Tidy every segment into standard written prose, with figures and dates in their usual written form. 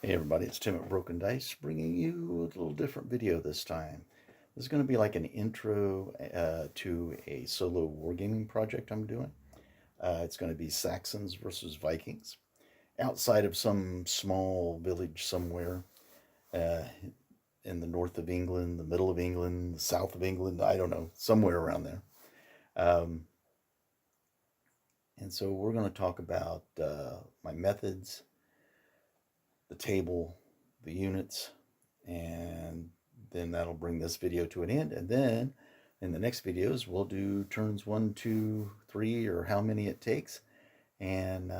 Hey everybody, it's Tim at Broken Dice, bringing you a little different video this time. This is going to be like an intro to a solo wargaming project I'm doing. It's going to be Saxons versus Vikings, outside of some small village somewhere uh, in the north of England, the middle of England, the south of England, I don't know, somewhere around there. Um, and so we're going to talk about my methods, the table, the units, and then that'll bring this video to an end. And then in the next videos, we'll do turns 1, 2, 3, or how many it takes, and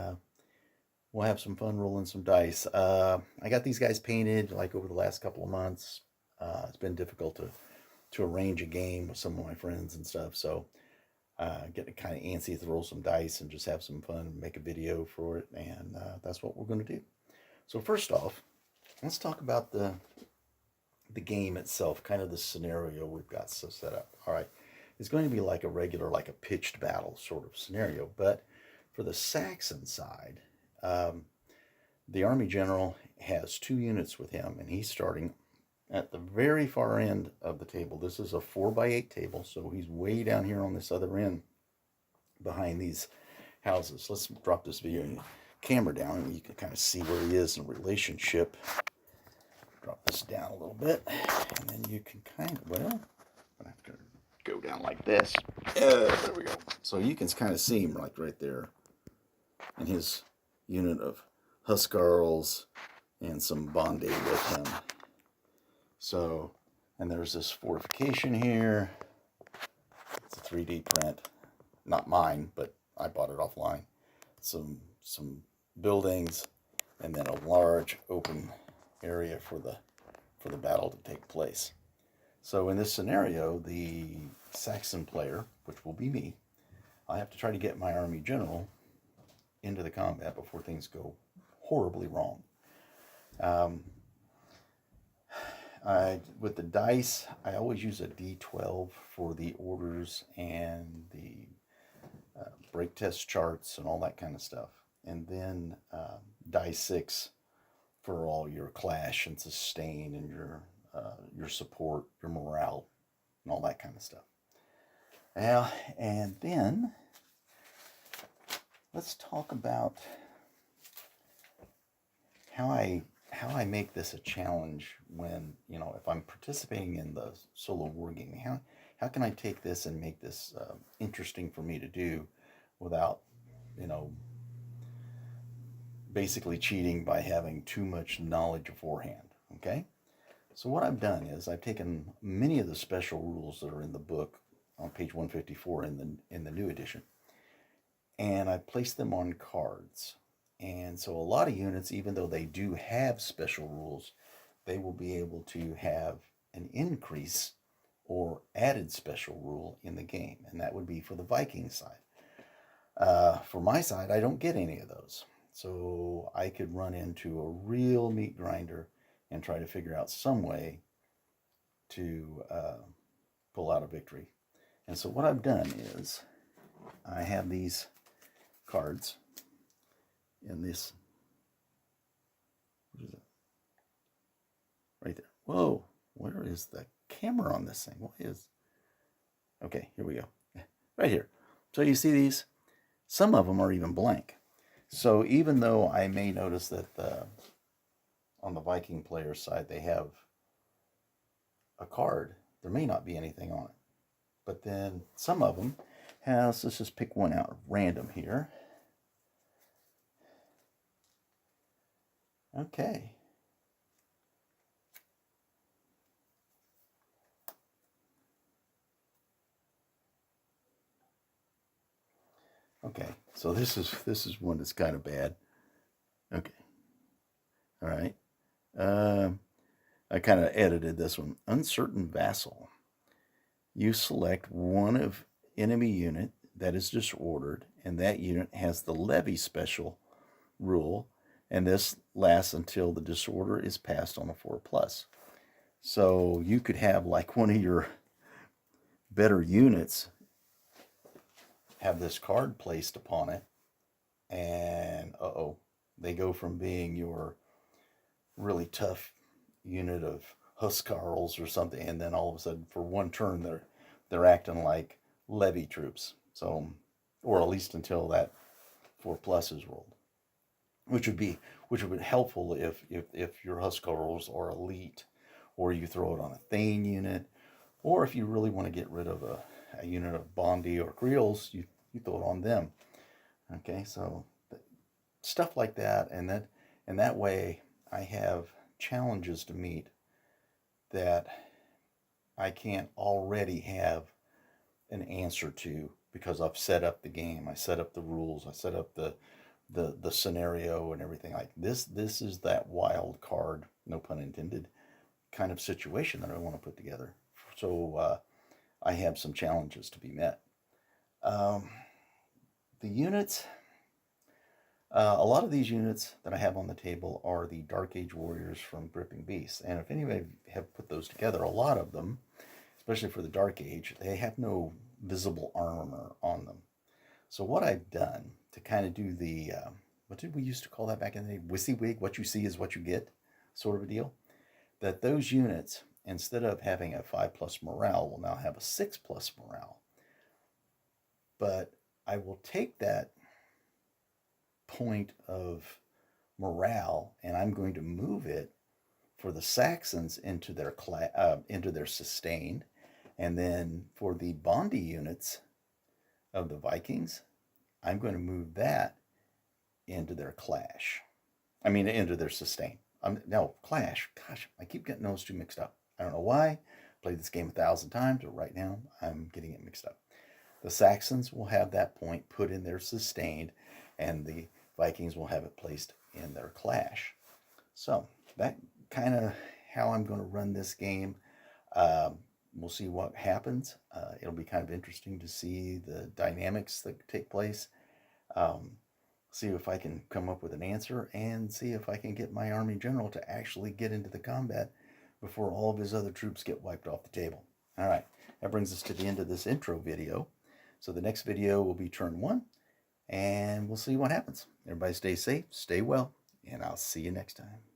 we'll have some fun rolling some dice. I got these guys painted like over the last couple of months. It's been difficult to arrange a game with some of my friends and stuff, so getting kind of antsy to roll some dice and just have some fun and make a video for it, and that's what we're going to do. So first off, let's talk about the game itself, kind of the scenario we've got so set up. All right, it's going to be like a regular, like a pitched battle sort of scenario, but for the Saxon side, the army general has 2 units with him, and he's starting at the very far end of the table. This is a 4x8 table, so he's way down here on this other end behind these houses. Let's drop this video camera down and you can kind of see where he is in relationship. Drop this down a little bit, and then you can kind of, well, I'm gonna have to go down like this. There we go. So you can kind of see him like right there, and his unit of Huskarls and some Bondi with him. So, and there's this fortification here. It's a 3D print, not mine, but I bought it offline. Some buildings, and then a large open area for the battle to take place. So in this scenario, the Saxon player, which will be me, I have to try to get my army general into the combat before things go horribly wrong. With the dice, I always use a D12 for the orders and the break test charts and all that kind of stuff. And then die 6 for all your clash and sustain and your support, your morale, and all that kind of stuff. And then let's talk about how I make this a challenge when, if I'm participating in the solo wargaming. How can I take this and make this interesting for me to do without, basically cheating by having too much knowledge beforehand, okay? So what I've done is I've taken many of the special rules that are in the book on page 154 in the new edition, and I placed them on cards. And so a lot of units, even though they do have special rules, they will be able to have an increase or added special rule in the game, and that would be for the Viking side. For my side, I don't get any of those. So I could run into a real meat grinder and try to figure out some way to pull out a victory. And so what I've done is I have these cards in this, what is it? Right there. Whoa, where is the camera on this thing? What is, okay, here we go. Right here. So you see these? Some of them are even blank. So even though I may notice that on the Viking player side they have a card, there may not be anything on it. But then some of them has, let's just pick one out random here. Okay. Okay, so this is one that's kind of bad. Okay, all right. I kind of edited this one. Uncertain vassal. You select one of enemy unit that is disordered, and that unit has the levy special rule, and this lasts until the disorder is passed on a 4+. So you could have like one of your better units have this card placed upon it, and they go from being your really tough unit of huscarls or something, and then all of a sudden, for one turn, they're acting like levy troops. So, or at least until that 4+ is rolled, which would be helpful if your huscarls are elite, or you throw it on a Thane unit, or if you really want to get rid of a unit of Bondi or Creoles, you throw it on them. Okay, so stuff like that, and that way I have challenges to meet that I can't already have an answer to because I've set up the game, I set up the rules, I set up the scenario and everything like this. This is that wild card, no pun intended, kind of situation that I want to put together. So I have some challenges to be met. Um, the units, a lot of these units that I have on the table are the Dark Age warriors from Gripping Beasts, and if anybody have put those together, a lot of them, especially for the Dark Age, they have no visible armor on them. So what I've done to kind of do the what did we used to call that back in the day? WYSIWYG, what you see is what you get, sort of a deal. That those units, instead of having a 5+ morale, will now have a 6+ morale. But I will take that point of morale and I'm going to move it for the Saxons into their sustained, and then for the Bondi units of the Vikings, I'm going to move that into their clash. I mean, into their sustain. No, clash. Gosh, I keep getting those two mixed up. I don't know why. Played this game 1,000 times, but right now I'm getting it mixed up. The Saxons will have that point put in their sustained, and the Vikings will have it placed in their clash. So that kind of how I'm going to run this game. We'll see what happens. It'll be kind of interesting to see the dynamics that take place. See if I can come up with an answer, and see if I can get my army general to actually get into the combat before all of his other troops get wiped off the table. All right, that brings us to the end of this intro video. So the next video will be turn 1, and we'll see what happens. Everybody stay safe, stay well, and I'll see you next time.